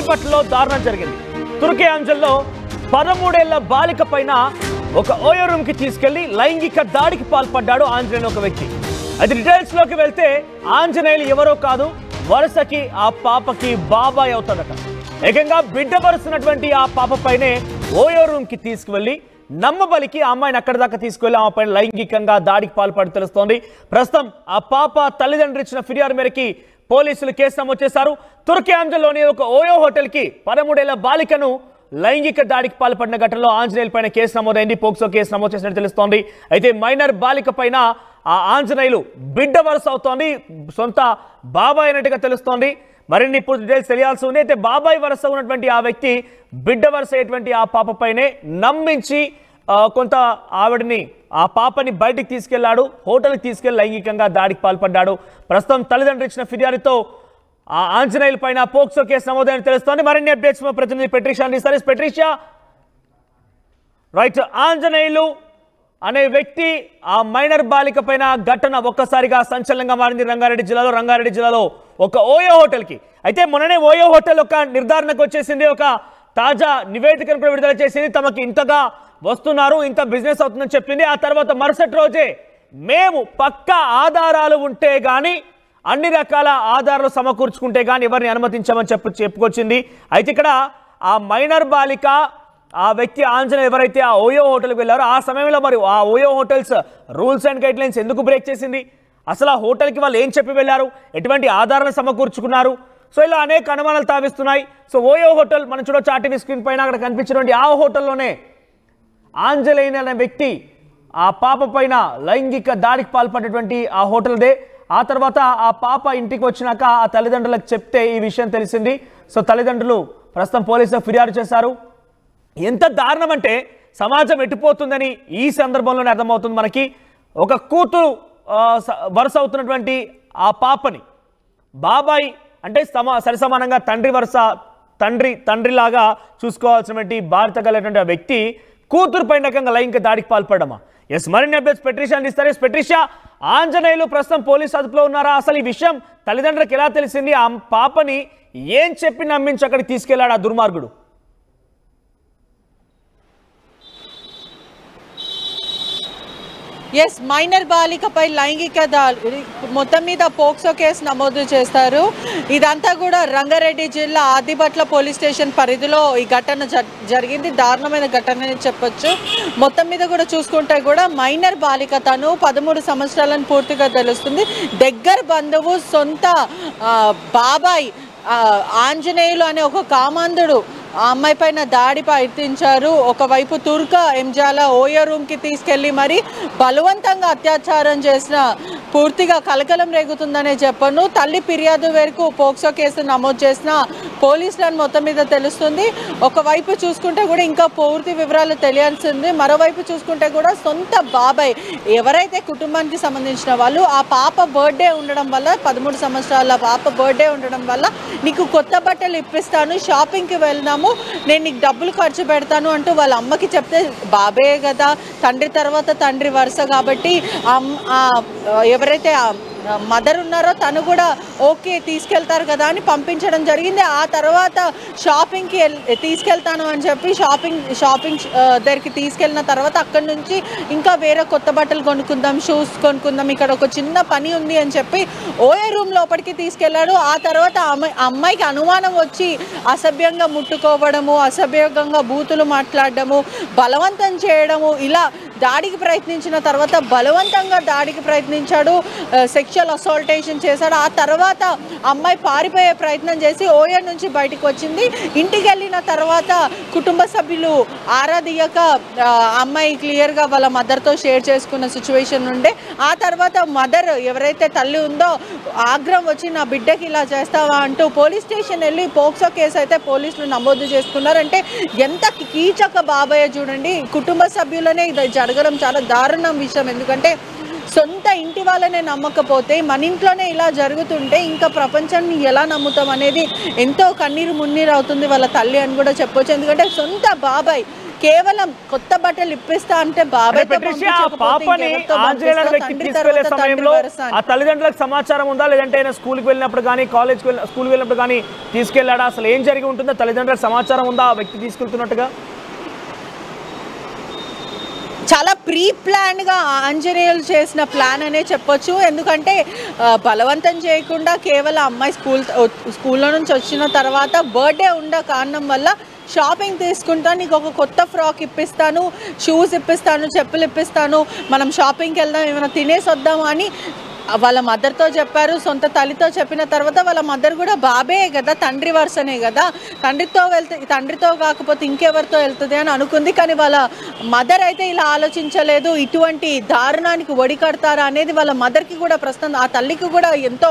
ఆదిపట్లో దారుణం జరిగింది. తుర్కే అంజల్లో 13 ఏళ్ల బాలిక పైన ఒక ఓయో రూమ్ కి తీసుకెళ్లి లైంగిక దాడికి పాల్పడ్డాడు ఆంజనేయులు ఒక వ్యక్తి. అది డీటెయిల్స్ లోకి వెళ్తే ఆంజనేయులు ఎవరో కాదు, వరుసకి ఆ పాపకి బాబాయ్ అవుతాడట. ఏకంగా బిడ్డ వరుసనటువంటి ఆ పాప పైనే ఓయో రూమ్ కి తీసుకువెళ్లి నమ్మబలికి ఆ అమ్మాయిని అక్కడి దాకా తీసుకువెళ్లి ఆమె పైన లైంగికంగా దాడికి పాల్పడి తెలుస్తోంది. ప్రస్తుతం ఆ పాప తల్లిదండ్రులు ఇచ్చిన ఫిర్యాదు మేరకి పోలీసులు కేసు నమోదు చేశారు. తుర్కే అంజల్లోని ఒక ఓయో హోటల్ కి 13 ఏళ్ల బాలికను లైంగిక దాడికి పాల్పడిన ఘటనలో ఆంజనేయుల పైన కేసు నమోదైంది. పోక్సో కేసు నమోదు చేసినట్టు తెలుస్తోంది. అయితే మైనర్ బాలిక పైన ఆ ఆంజనేయులు బిడ్డ వరుస అవుతోంది, సొంత బాబాయ్ అన్నట్టుగా తెలుస్తోంది. మరిన్ని ఇప్పుడు డీటెయిల్స్ తెలియాల్సి ఉంది. అయితే బాబాయ్ వరుస ఉన్నటువంటి ఆ వ్యక్తి బిడ్డ వరుస అయ్యేటువంటి ఆ పాప పైనే నమ్మించి కొంత ఆవిడని ఆ పాపని బయటికి తీసుకెళ్లాడు, హోటల్కి తీసుకెళ్లి లైంగికంగా దాడికి పాల్పడ్డాడు. ప్రస్తుతం తల్లిదండ్రులు ఇచ్చిన ఫిర్యాదుతో ఆ ఆంజనేయుల పైన పోక్సో కేసు నమోదని తెలుస్తోంది. మరిన్ని అప్డేట్స్ మా ప్రతినిధి పెట్రిషియా అందిస్తారు. పెట్రిషియా, రైట్, ఆంజనేయులు అనే వ్యక్తి ఆ మైనర్ బాలిక పైన ఘటన ఒక్కసారిగా సంచలనంగా మారింది రంగారెడ్డి జిల్లాలో ఒక ఓయో హోటల్కి. అయితే మొన్ననే ఓయో హోటల్ ఒక నిర్ధారణకు వచ్చేసింది, ఒక తాజా నివేదికను కూడా విడుదల చేసింది. తమకి ఇంతగా వస్తున్నారు, ఇంత బిజినెస్ అవుతుందని చెప్పింది. ఆ తర్వాత మరుసటి రోజే మేము పక్కా ఆధారాలు ఉంటే గానీ, అన్ని రకాల ఆధారాలు సమకూర్చుకుంటే గానీ ఎవరిని అనుమతించామని చెప్పుకొచ్చింది. అయితే ఇక్కడ ఆ మైనర్ బాలిక ఆ వ్యక్తి ఆంజనేయులు ఎవరైతే ఆ ఓయో హోటల్కి వెళ్ళారో ఆ సమయంలో మరి ఆ OYO hotels rules and guide lines ఎందుకు బ్రేక్ చేసింది, అసలు ఆ హోటల్కి వాళ్ళు ఏం చెప్పి వెళ్ళారు, ఎటువంటి ఆధారాలు సమకూర్చుకున్నారు, సో ఇలా అనేక అనుమానాలు తావిస్తున్నాయి. సో ఓయో హోటల్ మనం చూడొచ్చు ఆర్టీవీ స్క్రీన్ పైన, అక్కడ కనిపించినటువంటి ఆ హోటల్లోనే ఆంజనేయులు అనే వ్యక్తి ఆ పాప పైన లైంగిక దాడికి పాల్పడేటువంటి ఆ హోటల్దే. ఆ తర్వాత ఆ పాప ఇంటికి వచ్చినాక ఆ తల్లిదండ్రులకు చెప్తే ఈ విషయం తెలిసింది. సో తల్లిదండ్రులు ప్రస్తుతం పోలీసులకు ఫిర్యాదు చేశారు. ఎంత దారుణం అంటే సమాజం ఎట్టిపోతుందని ఈ సందర్భంలోనే అర్థమవుతుంది మనకి. ఒక కూతురు వరుస అవుతున్నటువంటి ఆ పాపని బాబాయ్ అంటే సరిసమానంగా తండ్రి వరుస, తండ్రిలాగా చూసుకోవాల్సినటువంటి బాధ్యత కలిగినటువంటి ఆ వ్యక్తి కూతురు పైన రకంగా లైంగిక దాడికి పాల్పడమా? ఎస్, మరిన్ని అప్డేట్స్ పెట్రిషియా అందిస్తారు. పెట్రిషియా, ఆంజనేయులు ప్రస్తుతం పోలీసు అదుపులో ఉన్నారా? అసలు ఈ విషయం తల్లిదండ్రులకు ఎలా తెలిసింది? ఆ పాపని ఏం చెప్పి నమ్మించి అక్కడికి తీసుకెళ్లాడు ఆ దుర్మార్గుడు? ఎస్, మైనర్ బాలికపై లైంగిక దాడి మొత్తం మీద పోక్సో కేసు నమోదు చేస్తారు. ఇదంతా కూడా రంగారెడ్డి జిల్లా ఆదిపట్ల పోలీస్ స్టేషన్ పరిధిలో ఈ ఘటన జరిగింది. దారుణమైన ఘటన అని చెప్పొచ్చు. మొత్తం మీద కూడా చూసుకుంటే కూడా మైనర్ బాలిక తను 13 సంవత్సరాలను పూర్తిగా తెలుస్తుంది. దగ్గర బంధువు, సొంత బాబాయ్ ఆంజనేయులు అనే ఒక కామాంధుడు ఆ అమ్మాయి పైన దాడి ప్రయత్నించారు. ఒకవైపు తుర్కా ఎంజాల ఓయో రూమ్కి తీసుకెళ్ళి మరి బలవంతంగా అత్యాచారం చేసిన పూర్తిగా కలకలం రేగుతుందనే చెప్పను. తల్లి ఫిర్యాదు మేరకు పోక్సో కేసు నమోదు చేసిన పోలీసులను మొత్తం మీద తెలుస్తుంది. ఒకవైపు చూసుకుంటే కూడా ఇంకా పూర్తి వివరాలు తెలియాల్సింది. మరోవైపు చూసుకుంటే కూడా సొంత బాబాయ్ ఎవరైతే కుటుంబానికి సంబంధించిన వాళ్ళు ఆ పాప బర్త్డే ఉండడం వల్ల 13 సంవత్సరాల పాప బర్త్డే ఉండడం వల్ల నీకు కొత్త బట్టలు ఇప్పిస్తాను, షాపింగ్కి వెళ్దాము, నేను నీకు డబ్బులు ఖర్చు పెడతాను అంటూ వాళ్ళ అమ్మకి చెప్తే బాబే కదా, తండ్రి తర్వాత తండ్రి వరుస కాబట్టి ఎవరైతే మదర్ ఉన్నారో తను కూడా ఓకే తీసుకెళ్తారు కదా అని పంపించడం జరిగింది. ఆ తర్వాత షాపింగ్కి తీసుకెళ్తాను అని చెప్పి షాపింగ్ దగ్గరికి తీసుకెళ్ళిన తర్వాత అక్కడి నుంచి ఇంకా వేరే కొత్త బట్టలు కొనుక్కుందాం, షూస్ కొనుక్కుందాం, ఇక్కడ ఒక చిన్న పని ఉంది అని చెప్పి ఓయో రూమ్ లోపలికి తీసుకెళ్లాడు. ఆ తర్వాత అమ్మాయికి అనుమానం వచ్చి అసభ్యంగా ముట్టుకోవడము, అసభ్యంగా బూతులు మాట్లాడడము, బలవంతం చేయడము, ఇలా దాడికి ప్రయత్నించిన తర్వాత బలవంతంగా దాడికి ప్రయత్నించాడు, సెక్షువల్ అసాల్టేషన్ చేశాడు. ఆ తర్వాత అమ్మాయి పారిపోయే ప్రయత్నం చేసి ఓయో నుంచి బయటకు వచ్చింది. ఇంటికి వెళ్ళిన తర్వాత కుటుంబ సభ్యులు ఆరాధియక అమ్మాయి క్లియర్గా వాళ్ళ మదర్తో షేర్ చేసుకున్న సిచ్యువేషన్ ఉండే. ఆ తర్వాత మదర్ ఎవరైతే తల్లి ఉందో ఆగ్రహం వచ్చి నా బిడ్డకి ఇలా చేస్తావా అంటూ పోలీస్ స్టేషన్ వెళ్ళి పోక్సో కేసు అయితే పోలీసులు నమోదు చేసుకున్నారు. అంటే ఎంత కీచక బాబాయ్ చూడండి. కుటుంబ సభ్యులనే ఇది జరగడం చాలా దారుణం విషయం. ఎందుకంటే సొంత ఇంటి వాళ్ళనే నమ్మకపోతే మన ఇంట్లోనే ఇలా జరుగుతుంటే ఇంకా ప్రపంచాన్ని ఎలా నమ్ముతాం అనేది ఎంతో కన్నీరు మున్నీరు అవుతుంది వాళ్ళ తల్లి అని కూడా చెప్పొచ్చు. ఎందుకంటే సొంత బాబాయ్ కేవలం కొత్త బట్టలు ఇప్పిస్తా అంటే బాబాయ్తో ఆ తల్లిదండ్రులకు సమాచారం ఉందా, లేదంటే స్కూల్కి వెళ్ళినప్పుడు కానీ స్కూల్కి వెళ్ళినప్పుడు కానీ తీసుకెళ్లాడా? అసలు ఏం జరిగి ఉంటుందో తల్లిదండ్రులకు సమాచారం ఉందా ఆ వ్యక్తి తీసుకెళ్తున్నట్టుగా? చాలా ప్రీ ప్లాన్గా ఆంజనేయులు చేసిన ప్లాన్ అనే చెప్పొచ్చు. ఎందుకంటే బలవంతం చేయకుండా కేవలం అమ్మాయి స్కూల్లో నుంచి వచ్చిన తర్వాత బర్త్డే ఉండ కారణం వల్ల షాపింగ్ తీసుకుంటాను, నీకు ఒక కొత్త ఫ్రాక్ ఇప్పిస్తాను, షూస్ ఇప్పిస్తాను, చెప్పులు ఇప్పిస్తాను, మనం షాపింగ్కి వెళ్దాం, ఏమైనా తినేసి వద్దాము అని వాళ్ళ మదర్తో చెప్పారు. సొంత తల్లితో చెప్పిన తర్వాత వాళ్ళ మదర్ కూడా బాబే కదా, తండ్రి వరుసనే కదా, తండ్రితో కాకపోతే ఇంకెవరితో వెళ్తుంది అని అనుకుంది. కానీ వాళ్ళ మదర్ అయితే ఇలా ఆలోచించలేదు. ఇటువంటి దారుణానికి ఒడికడతారా అనేది వాళ్ళ మదర్కి కూడా ప్రస్తుతం, ఆ తల్లికి కూడా ఎంతో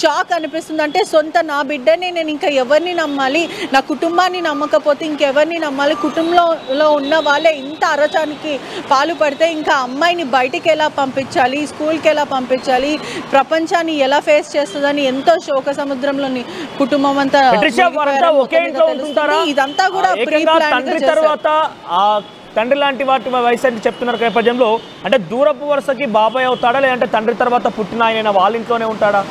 షాక్ అనిపిస్తుంది. అంటే నా బిడ్డని నేను ఇంకా ఎవరిని నమ్మాలి, నా కుటుంబాన్ని నమ్మకపోతే ఇంకెవరిని నమ్మాలి, కుటుంబంలో ఉన్న వాళ్ళే ఇంత అరచానికి పాల్పడితే ఇంకా అమ్మాయిని బయటికి ఎలా పంపించాలి, స్కూల్కి ఎలా పంపించాలి, ప్రపంచాన్ని ఎలా ఫేస్ చేస్తుందని ఎంతో శోక సముద్రంలోని కుటుంబం అంతా ఇదంతా కూడా తండ్రి లాంటి వాటి వయసు అంటే చెప్తున్నారు నేపథ్యంలో, అంటే దూరపు వరుసకి బాబాయ్ అవుతాడా, లేదంటే తండ్రి తర్వాత పుట్టిన ఆయన వాళ్ళ ఇంట్లోనే ఉంటాడా?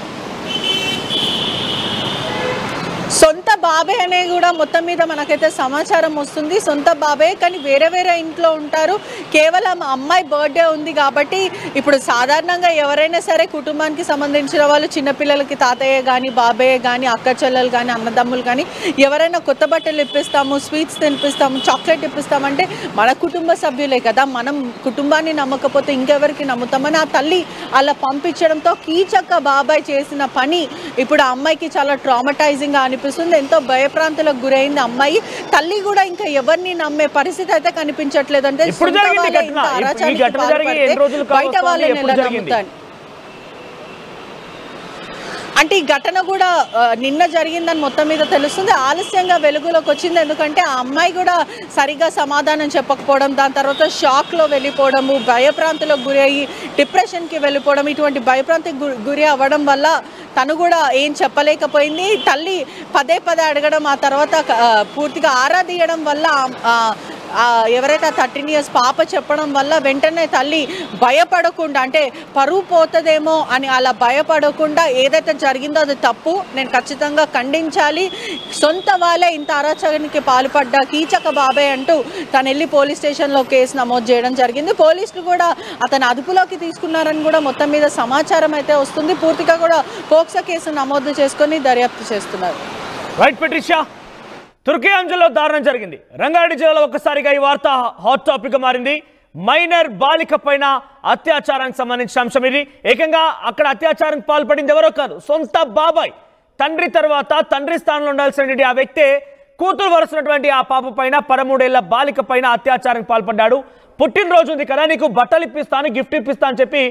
సొంత బాబే అనే కూడా మొత్తం మీద మనకైతే సమాచారం వస్తుంది. సొంత బాబే కానీ వేరే వేరే ఇంట్లో ఉంటారు. కేవలం అమ్మాయి బర్త్డే ఉంది కాబట్టి ఇప్పుడు సాధారణంగా ఎవరైనా సరే కుటుంబానికి సంబంధించిన వాళ్ళు, చిన్నపిల్లలకి తాతయ్య కానీ బాబయ్య కానీ అక్క చెల్లెలు కానీ అన్నదమ్ములు కానీ ఎవరైనా కొత్త బట్టలు ఇప్పిస్తాము, స్వీట్స్ తినిపిస్తాము, చాక్లెట్ ఇప్పిస్తామంటే మన కుటుంబ సభ్యులే కదా, మనం కుటుంబాన్ని నమ్మకపోతే ఇంకెవరికి నమ్ముతామని ఆ తల్లి అలా పంపించడంతో కీచక్క బాబాయ్ చేసిన పని ఇప్పుడు ఆ అమ్మాయికి చాలా ట్రామటైజింగ్గా అనిపిస్తుంది. ఎంతో భయప్రాంతులకు గురైంది అమ్మాయి. తల్లి కూడా ఇంకా ఎవరిని నమ్మే పరిస్థితి అయితే కనిపించట్లేదు. అంటే బయట వాళ్ళని ఎలా నమ్ముతాను అంటే ఈ ఘటన కూడా నిన్న జరిగిందని మొత్తం మీద తెలుస్తుంది. ఆలస్యంగా వెలుగులోకి వచ్చింది. ఎందుకంటే ఆ అమ్మాయి కూడా సరిగ్గా సమాధానం చెప్పకపోవడం, దాని తర్వాత షాక్లో వెళ్ళిపోవడము, భయప్రాంతులకు గురి అయ్యి డిప్రెషన్కి వెళ్ళిపోవడం, ఇటువంటి భయప్రాంతికి గురి అవ్వడం వల్ల తను కూడా ఏం చెప్పలేకపోయింది. తల్లి పదే అడగడం, ఆ తర్వాత పూర్తిగా ఆరాధీయడం వల్ల ఎవరైతే 13 years పాప చెప్పడం వల్ల వెంటనే తల్లి భయపడకుండా, అంటే పరువు పోతుందేమో అని అలా భయపడకుండా ఏదైతే జరిగిందో అది తప్పు, నేను ఖచ్చితంగా ఖండించాలి, సొంత వాళ్ళే ఇంత అరాచకానికి పాల్పడ్డా కీచక బాబాయ్ అంటూ తను వెళ్ళి పోలీస్ స్టేషన్లో కేసు నమోదు చేయడం జరిగింది. పోలీసులు కూడా అతను అదుపులోకి తీసుకున్నారని కూడా మొత్తం మీద సమాచారం అయితే వస్తుంది. పూర్తిగా కూడా పోక్సో కేసు నమోదు చేసుకొని దర్యాప్తు చేస్తున్నారు. రైట్ పెట్రిషియా, తుర్కీ అంజల్లో దారుణం జరిగింది. రంగారెడ్డి జిల్లాలో ఒక్కసారిగా ఈ వార్త హాట్ టాపిక్ మారింది. మైనర్ బాలిక పైన అత్యాచారానికి సంబంధించిన అంశం ఇది. ఏకంగా అక్కడ అత్యాచారానికి పాల్పడింది ఎవరో కాదు, సొంత బాబాయ్. తండ్రి తర్వాత తండ్రి స్థానంలో ఉండాల్సినటువంటి ఆ వ్యక్తే కూతురు వరుసనటువంటి ఆ పాప పైన 13 ఏళ్ల బాలిక పైన అత్యాచారానికి పాల్పడ్డాడు. పుట్టినరోజు ఉంది కదా, నీకు బట్టలు ఇప్పిస్తాను, గిఫ్ట్ ఇప్పిస్తాను అని చెప్పి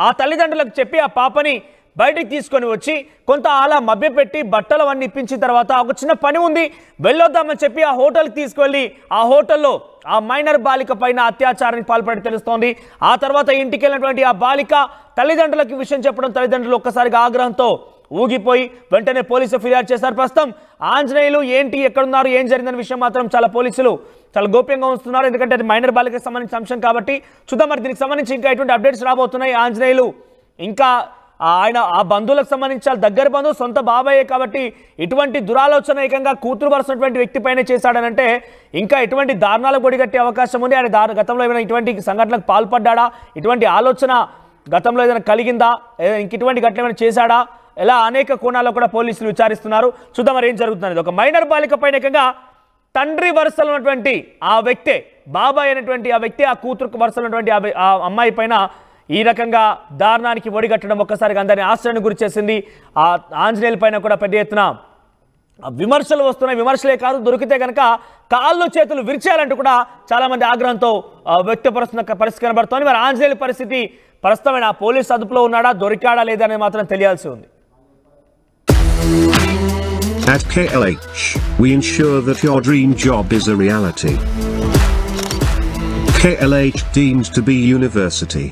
ఆ తల్లిదండ్రులకు చెప్పి ఆ పాపని బయటికి తీసుకొని వచ్చి కొంత అలా మభ్యపెట్టి బట్టలు అవన్నీ ఇప్పించిన తర్వాత ఒక చిన్న పని ఉంది వెళ్ళొద్దామని చెప్పి ఆ హోటల్కి తీసుకువెళ్ళి ఆ హోటల్లో ఆ మైనర్ బాలిక పైన అత్యాచారానికి పాల్పడి తెలుస్తోంది. ఆ తర్వాత ఇంటికి వెళ్ళినటువంటి ఆ బాలిక తల్లిదండ్రులకు విషయం చెప్పడం, తల్లిదండ్రులు ఒక్కసారిగా ఆగ్రహంతో ఊగిపోయి వెంటనే పోలీసులు ఫిర్యాదు చేశారు. ప్రస్తుతం ఆంజనేయులు ఏంటి, ఎక్కడున్నారు, ఏం జరిగిందనే విషయం మాత్రం పోలీసులు చాలా గోప్యంగా ఉంచుతున్నారు. ఎందుకంటే అది మైనర్ బాలికకు సంబంధించిన అంశం కాబట్టి చూద్దాం మరి దీనికి సంబంధించి ఇంకా ఎటువంటి అప్డేట్స్ రాబోతున్నాయి. ఆంజనేయులు ఇంకా ఆయన ఆ బంధువులకు సంబంధించి దగ్గర బంధువు, సొంత బాబాయే కాబట్టి ఇటువంటి దురాలోచన ఏకంగా కూతురు వరుసటువంటి వ్యక్తిపైనే చేశాడనంటే ఇంకా ఎటువంటి దారుణాలకు పొడిగట్టే అవకాశం ఉంది. ఆయన గతంలో ఏమైనా ఇటువంటి సంఘటనలకు పాల్పడ్డా, ఇటువంటి ఆలోచన గతంలో ఏదైనా కలిగిందా, ఇంక ఇటువంటి ఘటన ఏమైనా చేశాడా, ఇలా అనేక కోణాల్లో కూడా పోలీసులు విచారిస్తున్నారు. చూద్దాం మరి ఏం జరుగుతుంది. ఒక మైనర్ బాలిక పైన ఏకంగా తండ్రి వరుసలో ఉన్నటువంటి ఆ వ్యక్తే, బాబాయ్ అయినటువంటి ఆ వ్యక్తి ఆ కూతురుకు వరుసలో ఉన్నటువంటి ఆ అమ్మాయి పైన ఈ రకంగా దారుణానికి ఒడిగట్టడం ఒక్కసారిగా అందరినీ ఆశ్చర్యానికి గురి చేసింది. ఆ ఆంజనేయుల పైన కూడా పెద్ద ఎత్తున విమర్శలు వస్తున్నాయి. విమర్శలే కాదు, దొరికితే కనుక కాళ్ళు చేతులు విరిచేయాలంటూ కూడా చాలామంది ఆగ్రహంతో వ్యక్తపరుస్తున్న పరిస్థితి కనబడుతోంది. మరి ఆంజనేయుల పరిస్థితి ప్రస్తుతమైన పోలీసు అదుపులో ఉన్నాడా, దొరికాడా లేదా అనేది మాత్రం తెలియాల్సి ఉంది. At KLH, we ensure that your dream job is a reality. KLH deemed to be university.